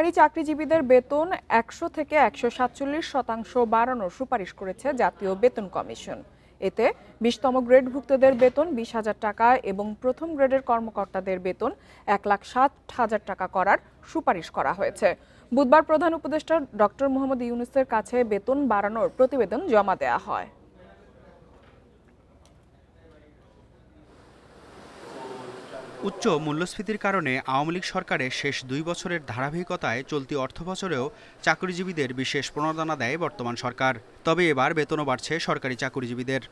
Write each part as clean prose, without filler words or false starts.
সরকারি চাকরিজীবীদের বেতন ১০০ থেকে ১৪৭% বাড়ানোর সুপারিশ করেছে জাতীয় বেতন কমিশন। এতে ২০তম গ্রেডভুক্তদের বেতন ২০,০০০ টাকা এবং প্রথম গ্রেডের কর্মকর্তাদের বেতন ১,৬০,০০০ টাকা করার সুপারিশ করা হয়েছে। বুধবার প্রধান উপদেষ্টা ডক্টর মোহাম্মদ ইউনূসের কাছে বেতন বাড়ানোর প্রতিবেদন জমা দেওয়া হয়। উচ্চ মূল্যস্ফীতির কারণে আওয়ামী লীগ সরকারের শেষ ২ বছরের ধারাবাহিকতায় চলতি অর্থবছরেও চাকরিজীবীদের বিশেষ প্রণোদনা দেয় বর্তমান সরকার। তবে এবার বেতনও বাড়ছে সরকারি চাকরিজীবীদের।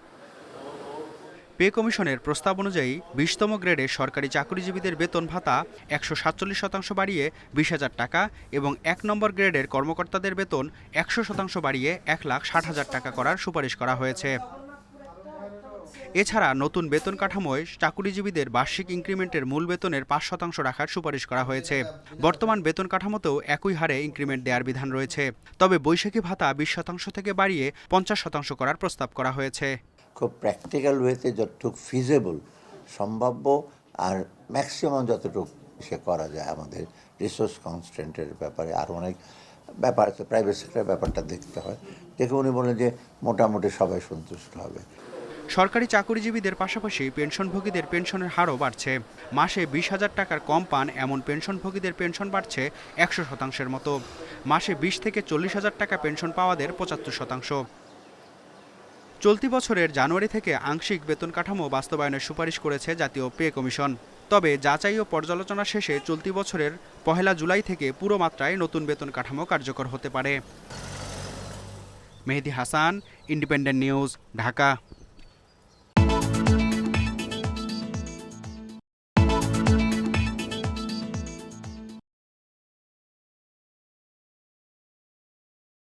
পে কমিশনের প্রস্তাব অনুযায়ী ২০তম গ্রেডের সরকারি চাকরিজীবীদের বেতন ভাতা ১৪৭% বাড়িয়ে ২০,০০০ টাকা এবং ১ নম্বর গ্রেডের কর্মকর্তাদের বেতন ১০০% বাড়িয়ে ১,৬০,০০০ টাকা করার সুপারিশ করা হয়েছে। এছাড়া নতুন বেতন কাঠামোয় চাকরিজীবীদের বার্ষিক ইনক্রিমেন্টের মূল বেতনের ৫% রাখার সুপারিশ করা হয়েছে। বর্তমান বেতন কাঠামোতেও একই হারে ইনক্রিমেন্ট দেওয়ার বিধান রয়েছে। তবে বৈশাখী ভাতা ২০% থেকে বাড়িয়ে ৫০% করার প্রস্তাব করা হয়েছে। খুব প্র্যাকটিক্যাল ওয়েতে যতটুকু ফিজেবল সম্ভাব্য আর ম্যাক্সিমাম যতটুকু সে করা যায়, আমাদের রিসোর্স কনস্ট্রেন্টের ব্যাপারে আরও অনেক ব্যাপার আছে, প্রাইভেট সেক্টরের ব্যাপারটা দেখতে হয়। দেখে উনি বলেন যে মোটামুটি সবাই সন্তুষ্ট হবে। সরকারি চাকরিজীবীদের পাশাপাশি পেনশনভোগীদের পেনশনের হারও বাড়ছে। মাসে ২০,০০০ টাকার কম পান এমন পেনশনভোগীদের পেনশন বাড়ছে ১০০%-এর মতো। মাসে ২০ থেকে ৪০,০০০ টাকা পেনশন পাওয়াদের ৭৫%। চলতি বছরের জানুয়ারি থেকে আংশিক বেতন কাঠামো বাস্তবায়নের সুপারিশ করেছে জাতীয় পে কমিশন। তবে যাচাই ও পর্যালোচনা শেষে চলতি বছরের ১ জুলাই থেকে পুরো মাত্রায় নতুন বেতন কাঠামো কার্যকর হতে পারে। মেহেদী হাসান, ইন্ডিপেন্ডেন্ট নিউজ, ঢাকা।